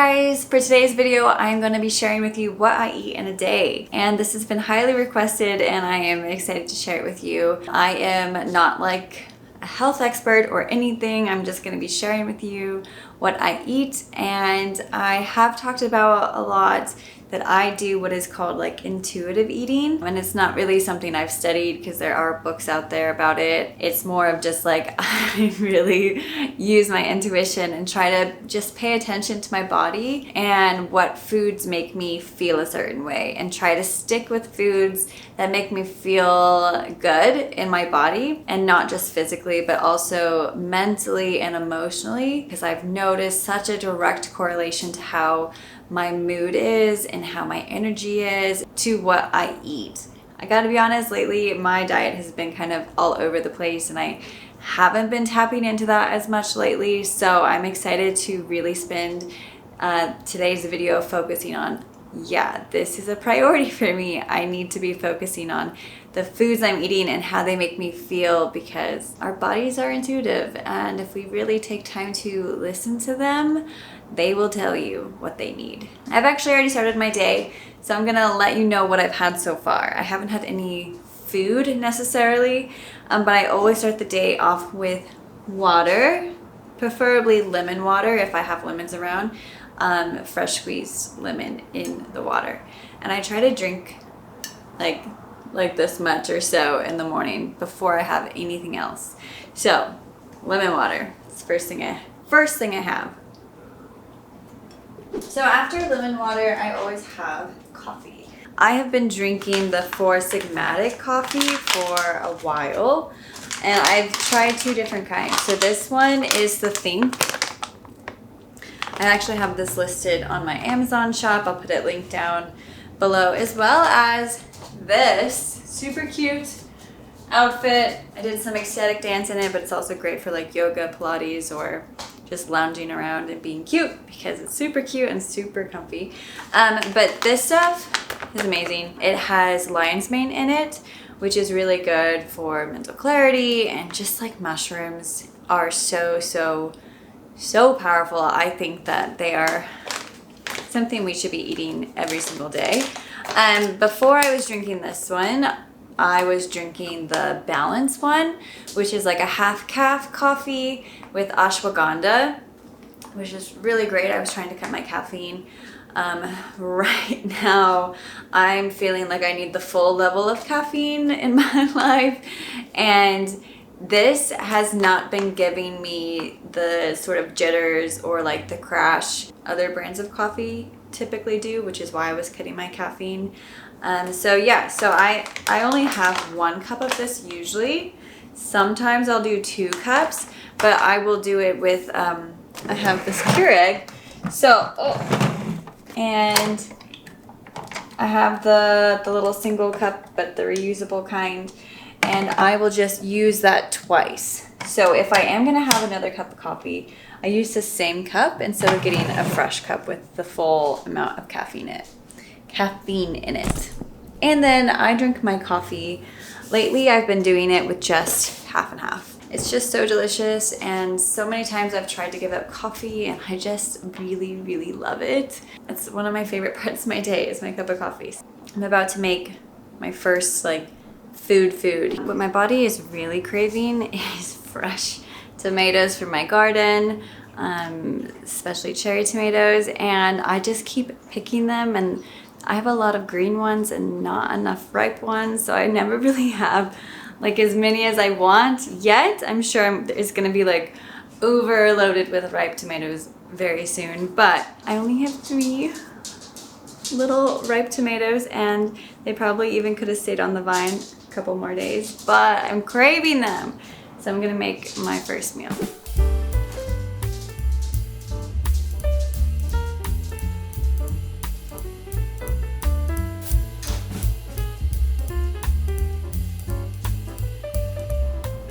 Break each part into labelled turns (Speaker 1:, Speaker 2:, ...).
Speaker 1: guys, for today's video I'm going to be sharing with you what I eat in a day, and this has been highly requested and I am excited to share it with you. I am not like a health expert or anything. I'm just going to be sharing with you what I eat, and I have talked about a lot that I do what is called like intuitive eating, and it's not really something I've studied because there are books out there about it. It's more of just like I really use my intuition and try to just pay attention to my body and what foods make me feel a certain way, and try to stick with foods that make me feel good in my body, and not just physically but also mentally and emotionally, because I've noticed such a direct correlation to how my mood is and how my energy is to what I eat. I gotta be honest, lately my diet has been kind of all over the place and I haven't been tapping into that as much lately, so I'm excited to really spend today's video focusing on, yeah, this is a priority for me. I need to be focusing on the foods I'm eating and how they make me feel, because our bodies are intuitive, and if we really take time to listen to them, they will tell you what they need. I've actually already started my day, so I'm gonna let you know what I've had so far. I haven't had any food necessarily, but I always start the day off with water, preferably lemon water if I have lemons around, fresh squeezed lemon in the water. And I try to drink like this much or so in the morning before I have anything else. So lemon water is first thing I have. So after lemon water, I always have coffee. I have been drinking the Four Sigmatic coffee for a while, and I've tried two different kinds. So this one is the Think. I actually have this listed on my Amazon shop. I'll put it linked down below, as well as this super cute outfit. I did some ecstatic dance in it, but it's also great for like yoga, Pilates, or just lounging around and being cute, because it's super cute and super comfy. But this stuff is amazing. It has lion's mane in it, which is really good for mental clarity, and just like mushrooms are so powerful. I think that they are something we should be eating every single day. Before I was drinking this one, I was drinking the Balance one, which is like a half calf coffee with ashwagandha, which is really great. I was trying to cut my caffeine. Right now, I'm feeling like I need the full level of caffeine in my life, and this has not been giving me the sort of jitters or like the crash other brands of coffee typically do, which is why I was cutting my caffeine. So I only have 1 cup of this usually. Sometimes I'll do 2 cups, but I will do it with, I have this Keurig. And I have the little single cup, but the reusable kind, and I will just use that twice. So if I am gonna have another cup of coffee, I use the same cup instead of getting a fresh cup with the full amount of caffeine in it. And then I drink my coffee. Lately I've been doing it with just half and half. It's just so delicious, and so many times I've tried to give up coffee and I just really love it. It's one of my favorite parts of my day is my cup of coffee. I'm about to make my first like food. What my body is really craving is fresh tomatoes from my garden, especially cherry tomatoes, and I just keep picking them, and I have a lot of green ones and not enough ripe ones, so I never really have like as many as I want yet. I'm sure it's gonna be like overloaded with ripe tomatoes very soon, but I only have 3 little ripe tomatoes, and they probably even could have stayed on the vine a couple more days, but I'm craving them. So I'm gonna make my first meal.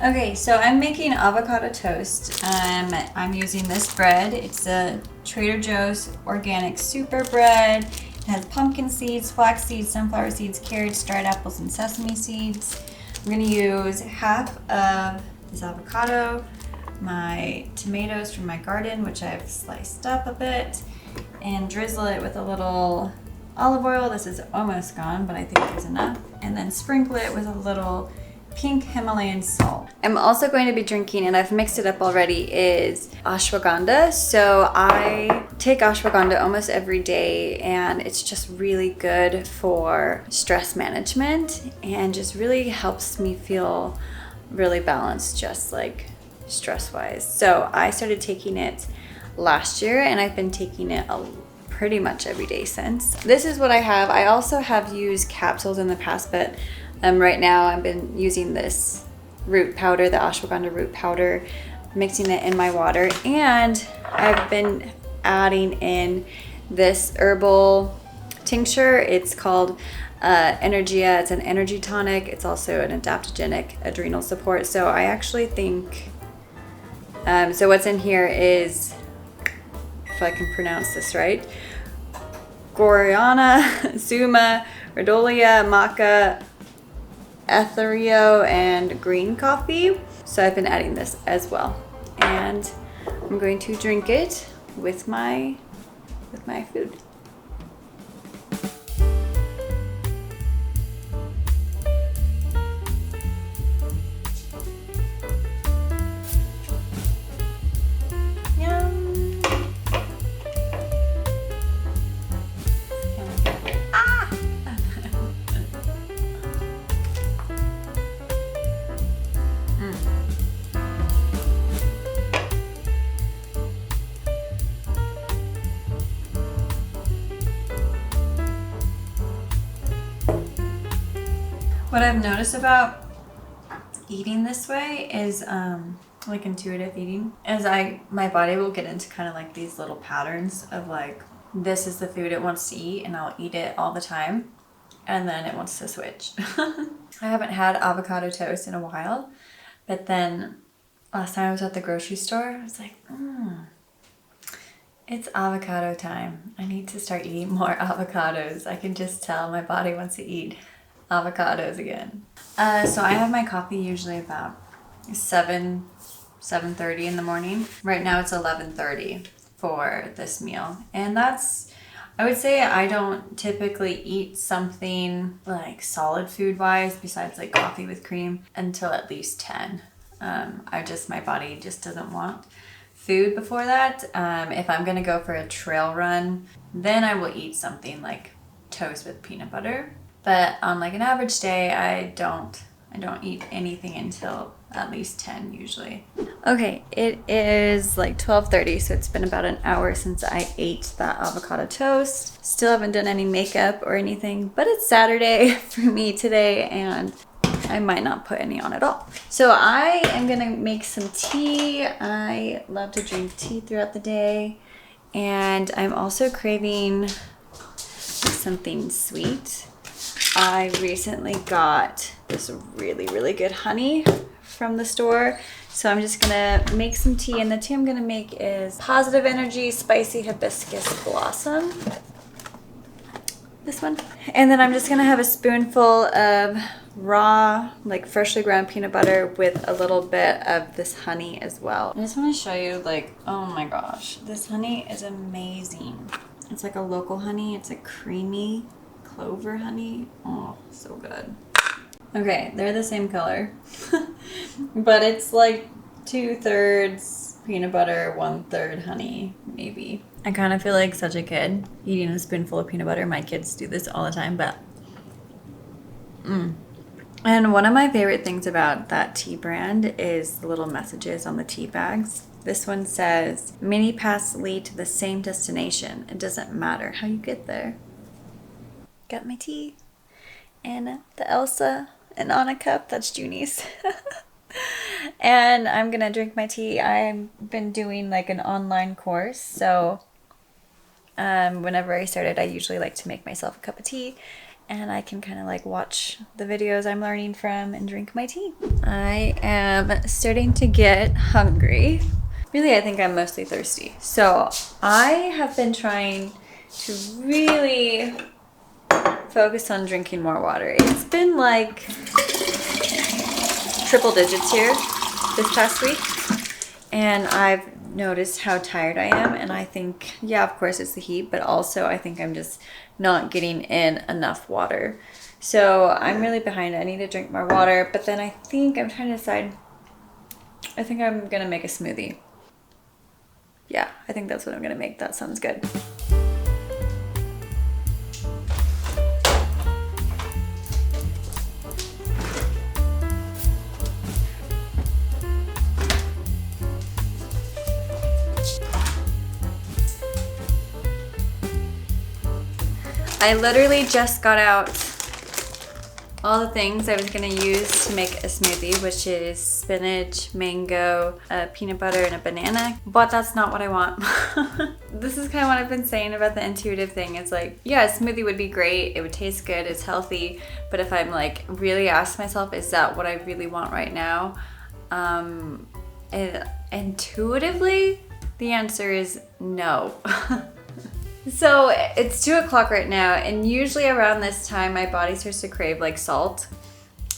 Speaker 1: Okay, so I'm making avocado toast. I'm using this bread. It's a Trader Joe's organic super bread. It has pumpkin seeds, flax seeds, sunflower seeds, carrots, dried apples, and sesame seeds. I'm gonna use half of this avocado, my tomatoes from my garden, which I've sliced up a bit, and drizzle it with a little olive oil. This is almost gone, but I think there's enough. And then sprinkle it with a little pink Himalayan salt. I'm also going to be drinking, and I've mixed it up already, is ashwagandha. So I take ashwagandha almost every day, and it's just really good for stress management and just really helps me feel really balanced, just like stress-wise. So I started taking it last year, and I've been taking it pretty much every day since. This is what I have. I also have used capsules in the past, but right now I've been using this root powder, the ashwagandha root powder, mixing it in my water, and I've been adding in this herbal tincture. It's called Energia. It's an energy tonic. It's also an adaptogenic adrenal support. So I actually think, so what's in here is, if I can pronounce this right, Guarana, Suma, Rhodolia, Maca, Etherio, and green coffee. So I've been adding this as well, and I'm going to drink it with my food. What I've noticed about eating this way is like intuitive eating, is my body will get into kind of like these little patterns of like, this is the food it wants to eat, and I'll eat it all the time, and then it wants to switch. I haven't had avocado toast in a while, but then last time I was at the grocery store, I was like, it's avocado time. I need to start eating more avocados. I can just tell my body wants to eat avocados again. So I have my coffee usually about 7:30 in the morning. Right now it's 11:30 for this meal, and that's, I would say I don't typically eat something like solid food wise besides like coffee with cream until at least 10. My body just doesn't want food before that. If I'm gonna go for a trail run, then I will eat something like toast with peanut butter. But on like an average day, I don't eat anything until at least 10 usually. Okay, it is like 12:30, so it's been about an hour since I ate that avocado toast. Still haven't done any makeup or anything, but it's Saturday for me today, and I might not put any on at all. So I am gonna make some tea. I love to drink tea throughout the day, and I'm also craving something sweet. I recently got this really, really good honey from the store. So I'm just gonna make some tea, and the tea I'm gonna make is Positive Energy Spicy Hibiscus Blossom. This one. And then I'm just gonna have a spoonful of raw, like freshly ground peanut butter with a little bit of this honey as well. I just wanna show you, like, oh my gosh, this honey is amazing. It's like a local honey. It's a creamy clover honey. Oh, so good. Okay, they're the same color, but it's like 2/3 peanut butter, 1/3 honey, maybe. I kind of feel like such a kid eating a spoonful of peanut butter. My kids do this all the time, but And one of my favorite things about that tea brand is the little messages on the tea bags. This one says, many paths lead to the same destination. It doesn't matter how you get there. Got my tea and the Elsa and Anna cup. That's Junie's. And I'm gonna drink my tea. I've been doing like an online course, so whenever I started, I usually like to make myself a cup of tea, and I can kind of like watch the videos I'm learning from and drink my tea. I am starting to get hungry. Really, I think I'm mostly thirsty. So I have been trying to really focus on drinking more water. It's been like triple digits here this past week, and I've noticed how tired I am, and I think, yeah, of course it's the heat, but also I think I'm just not getting in enough water. So I'm really behind. I need to drink more water, but then I think I'm trying to decide. I think I'm gonna make a smoothie. Yeah, I think that's what I'm gonna make. That sounds good. I literally just got out all the things I was gonna use to make a smoothie, which is spinach, mango, peanut butter, and a banana. But that's not what I want. This is kind of what I've been saying about the intuitive thing. It's like, yeah, a smoothie would be great. It would taste good. It's healthy. But if I'm like really asking myself, is that what I really want right now? Intuitively, the answer is no. So it's 2 o'clock right now, and usually around this time my body starts to crave like salt,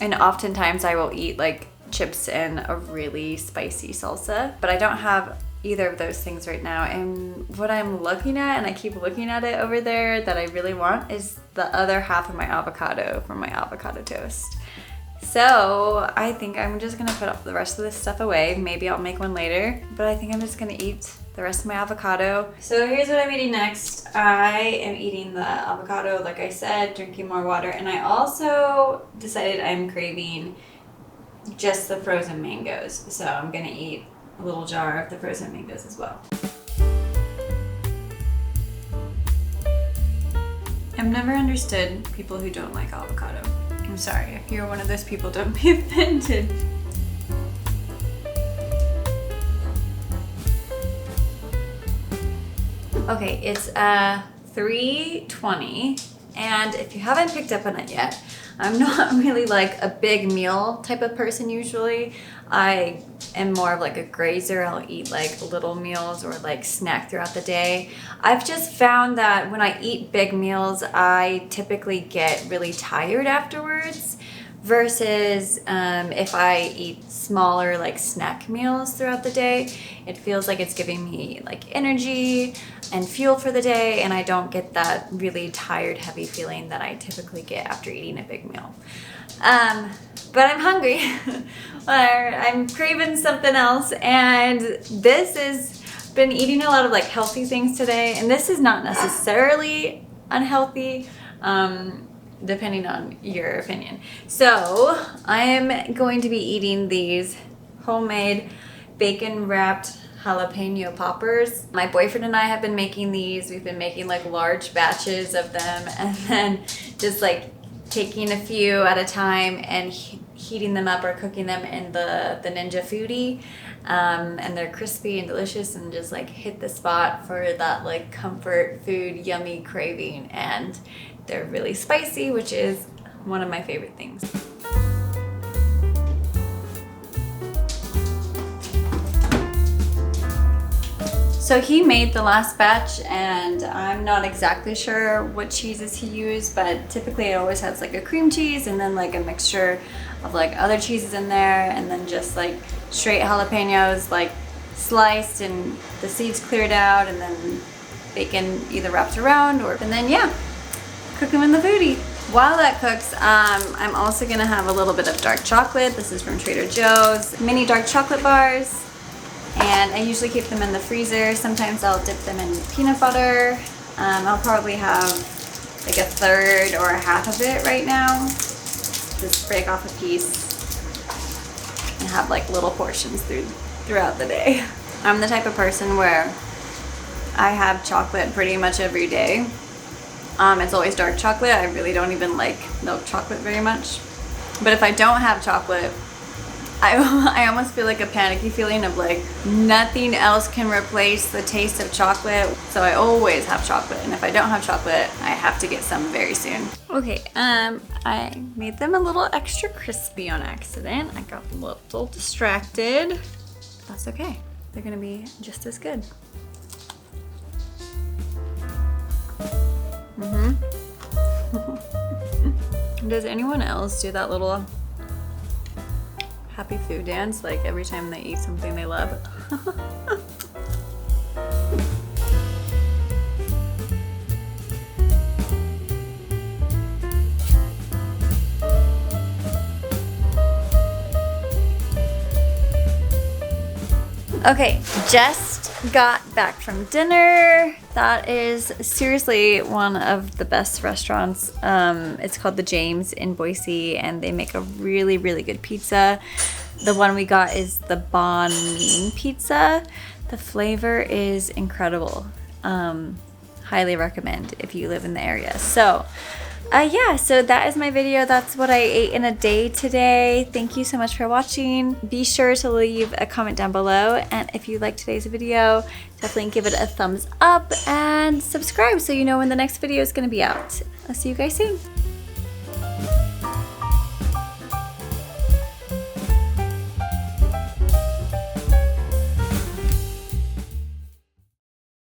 Speaker 1: and oftentimes I will eat like chips and a really spicy salsa, but I don't have either of those things right now. And what I'm looking at, and I keep looking at it over there, that I really want is the other half of my avocado from my avocado toast. So I think I'm just gonna put up the rest of this stuff away. Maybe I'll make one later, but I think I'm just gonna eat the rest of my avocado. So here's what I'm eating next. I am eating the avocado, like I said, drinking more water, and I also decided I'm craving just the frozen mangoes. So I'm gonna eat a little jar of the frozen mangoes as well. I've never understood people who don't like avocado. I'm sorry, if you're one of those people, don't be offended. Okay, it's 3:20, and if you haven't picked up on it yet, I'm not really like a big meal type of person usually. I am more of like a grazer. I'll eat like little meals or like snack throughout the day. I've just found that when I eat big meals, I typically get really tired afterwards, versus if I eat smaller like snack meals throughout the day, it feels like it's giving me like energy and fuel for the day, and I don't get that really tired, heavy feeling that I typically get after eating a big meal. But I'm hungry, or I'm craving something else, and this has been eating a lot of like healthy things today, and this is not necessarily unhealthy, depending on your opinion. So I am going to be eating these homemade bacon wrapped jalapeno poppers. My boyfriend and I have been making these. We've been making like large batches of them, and then just like taking a few at a time and heating them up or cooking them in the Ninja Foodie. And they're crispy and delicious, and just like hit the spot for that like comfort food yummy craving. And they're really spicy, which is one of my favorite things. So he made the last batch, and I'm not exactly sure what cheeses he used, but typically it always has like a cream cheese and then like a mixture of like other cheeses in there, and then just like straight jalapenos like sliced and the seeds cleared out, and then bacon either wrapped around, and then yeah, cook them in the foodie. While that cooks, I'm also gonna have a little bit of dark chocolate. This is from Trader Joe's. Mini dark chocolate bars. And I usually keep them in the freezer. Sometimes I'll dip them in peanut butter. I'll probably have like a third or a half of it right now. Just break off a piece and have like little portions throughout the day. I'm the type of person where I have chocolate pretty much every day. It's always dark chocolate. I really don't even like milk chocolate very much. But if I don't have chocolate, I almost feel like a panicky feeling of like nothing else can replace the taste of chocolate. So I always have chocolate, and if I don't have chocolate, I have to get some very soon. Okay, I made them a little extra crispy on accident. I got a little distracted. That's okay. They're gonna be just as good. Does anyone else do that little happy food dance like every time they eat something they love? Okay, just got back from dinner. That is seriously one of the best restaurants. It's called The James in Boise, and they make a really, really good pizza. The one we got is the Banh Mi pizza. The flavor is incredible. Highly recommend if you live in the area. So yeah, so that is my video. That's what I ate in a day today. Thank you so much for watching. Be sure to leave a comment down below, and if you liked today's video, definitely give it a thumbs up and subscribe so you know when the next video is going to be out. I'll see you guys soon.